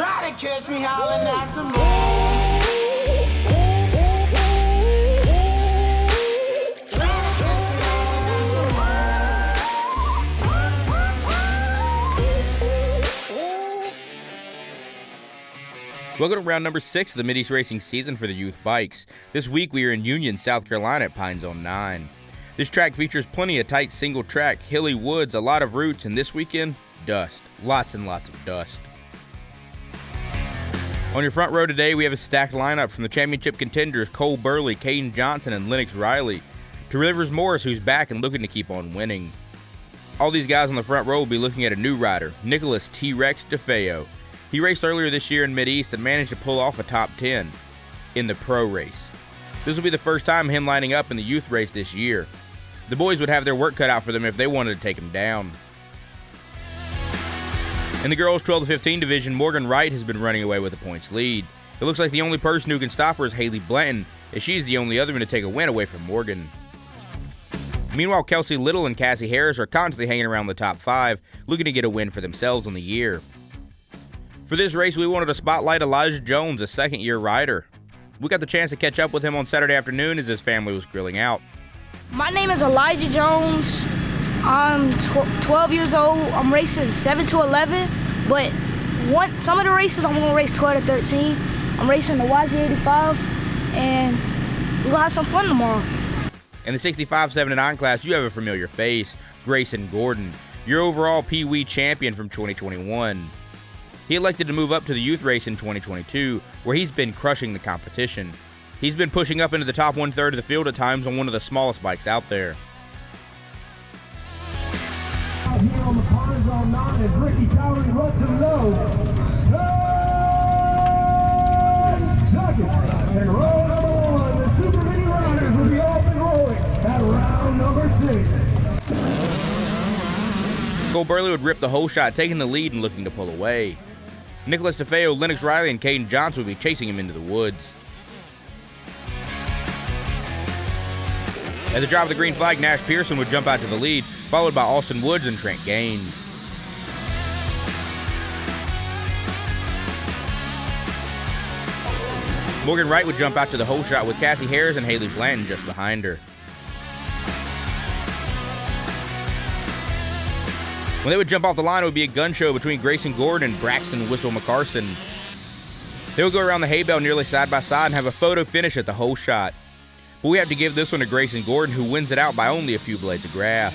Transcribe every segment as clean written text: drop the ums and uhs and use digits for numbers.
Try to catch me howling at the moon. Welcome to round number 6 of the MidEast racing season for the youth bikes. This week we are in Union, South Carolina at Pine Zone 9. This track features plenty of tight single track, hilly woods, a lot of roots, and this weekend, dust. Lots and lots of dust. On your front row today, we have a stacked lineup from the championship contenders Cole Berley, Cayden Johnson, and Lennox Reilly, to Rivers Morris, who's back and looking to keep on winning. All these guys on the front row will be looking at a new rider, Nicholas T-Rex Defeo. He raced earlier this year in MidEast and managed to pull off a top 10 in the pro race. This will be the first time him lining up in the youth race this year. The boys would have their work cut out for them if they wanted to take him down. In the girls 12 to 15 division, Morgan Wright has been running away with the points lead. It looks like the only person who can stop her is Haley Blanton, as she's the only other one to take a win away from Morgan. Meanwhile, Kelsey Little and Cassie Harris are constantly hanging around the top 5, looking to get a win for themselves on the year. For this race, we wanted to spotlight Elijah Jones, a second-year rider. We got the chance to catch up with him on Saturday afternoon as his family was grilling out. My name is Elijah Jones. I'm 12 years old. I'm racing 7 to 11, but some of the races I'm going to race 12 to 13. I'm racing the YZ85, and we're going to have some fun tomorrow. In the 65, 7 to 9 class, you have a familiar face, Grayson Gordon, your overall Pee Wee champion from 2021. He elected to move up to the youth race in 2022, where he's been crushing the competition. He's been pushing up into the top 1/3 of the field at times on one of the smallest bikes out there. Out here on the Pine Zone 9 as Ricky Towery lets him know. And roll number 1, the Super Mini Riders will be off and rolling at round number 6. Cole Berley would rip the whole shot, taking the lead and looking to pull away. Nicholas Defeo, Lennox Reilly, and Cayden Johnson would be chasing him into the woods. At the drop of the green flag, Nash Pearson would jump out to the lead, followed by Austin Woods and Trent Gaines. Morgan Wright would jump out to the whole shot with Cassie Harris and Haley Blanton just behind her. When they would jump off the line, it would be a gun show between Grayson Gordon and Braxton Whistle McCarson. They would go around the hay bale nearly side by side and have a photo finish at the whole shot. But we have to give this one to Grayson Gordon, who wins it out by only a few blades of grass.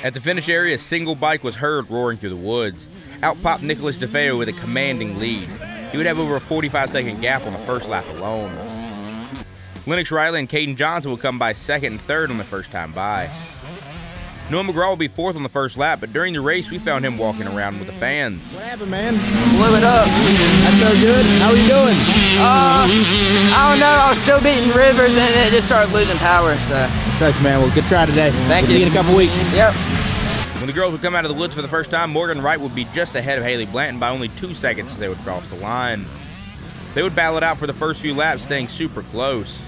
At the finish area, a single bike was heard roaring through the woods. Out popped Nicholas Defeo with a commanding lead. he would have over a 45-second gap on the first lap alone. Lennox Reilly and Cayden Johnson will come by second and third on the first time by. Noah McGraw will be fourth on the first lap, but during the race, we found him walking around with the fans. What happened, man? Blew it up. That's so good. How are you doing? I don't know. I was still beating Rivers, and it just started losing power. So. Sucks, man. Well, good try today. Thank We'll you. see you in a couple weeks. Yep. When the girls would come out of the woods for the first time, Morgan Wright would be just ahead of Haley Blanton by only 2 seconds as they would cross the line. They would battle it out for the first few laps, staying super close.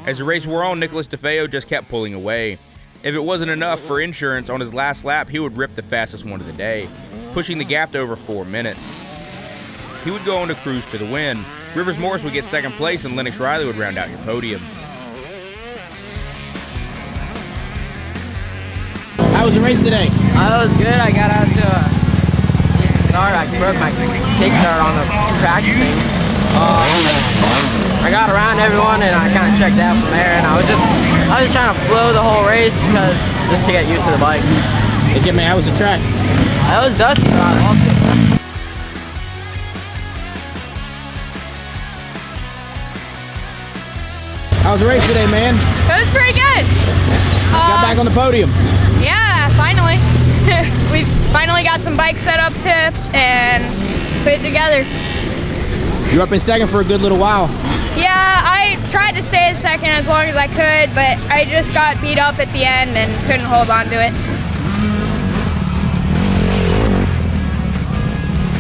As the race wore on, T-Rex Defeo just kept pulling away. If it wasn't enough for insurance, on his last lap, he would rip the fastest one of the day, pushing the gap to over 4 minutes. He would go on to cruise to the win. Rivers Morris would get second place, and Lennox Reilly would round out your podium. How was the race today? That was good. I got out to a decent start. I broke my kickstart on the practicing. I got around everyone and I kind of checked out from there. And I was just trying to flow the whole race just to get used to the bike. Hey, man, how was the track? That was dusty, but I loved it. How was the race today, man? It was pretty good. Got back on the podium. Yeah, finally. We finally got some bike setup tips and put it together. You were up in second for a good little while. Yeah, I tried to stay in second as long as I could, but I just got beat up at the end and couldn't hold on to it.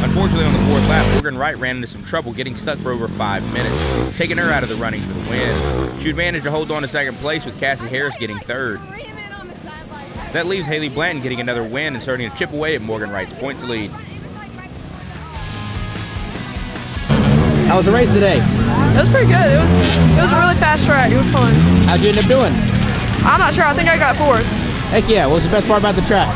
Unfortunately, on the fourth lap, Morgan Wright ran into some trouble getting stuck for over 5 minutes, taking her out of the running for the win. She would manage to hold on to second place with Cassie Harris getting third. That leaves Haley Blanton getting another win and starting to chip away at Morgan Wright's points lead. How was the race today? It was pretty good. It was a really fast track. It was fun. How'd you end up doing? I'm not sure. I think I got fourth. Heck yeah. What was the best part about the track?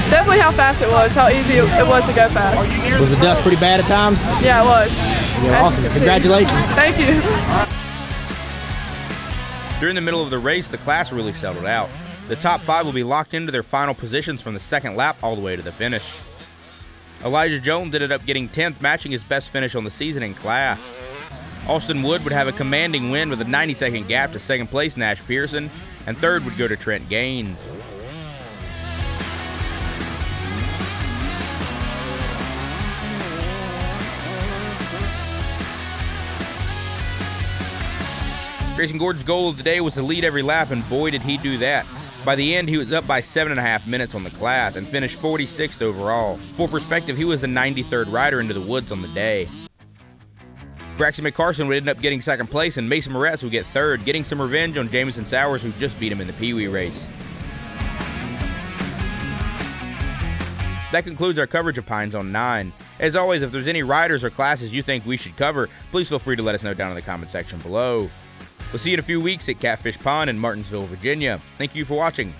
Definitely how fast it was. How easy it was to go fast. Was the dust pretty bad at times? Yeah, it was. Yeah, awesome. Congratulations. Thank you. During the middle of the race, the class really settled out. The top 5 will be locked into their final positions from the second lap all the way to the finish. Elijah Jones ended up getting 10th, matching his best finish on the season in class. Austin Wood would have a commanding win with a 90-second gap to second place Nash Pearson, and third would go to Trent Gaines. Grayson Gordon's goal of the day was to lead every lap, and boy did he do that. By the end, he was up by 7.5 minutes on the class and finished 46th overall. For perspective, he was the 93rd rider into the woods on the day. Braxton McCarson would end up getting second place, and Mason Moretz would get third, getting some revenge on Jamison Sowers, who just beat him in the Pee Wee race. That concludes our coverage of Pines on 9. As always, if there's any riders or classes you think we should cover, please feel free to let us know down in the comment section below. We'll see you in a few weeks at Catfish Pond in Martinsville, Virginia. Thank you for watching.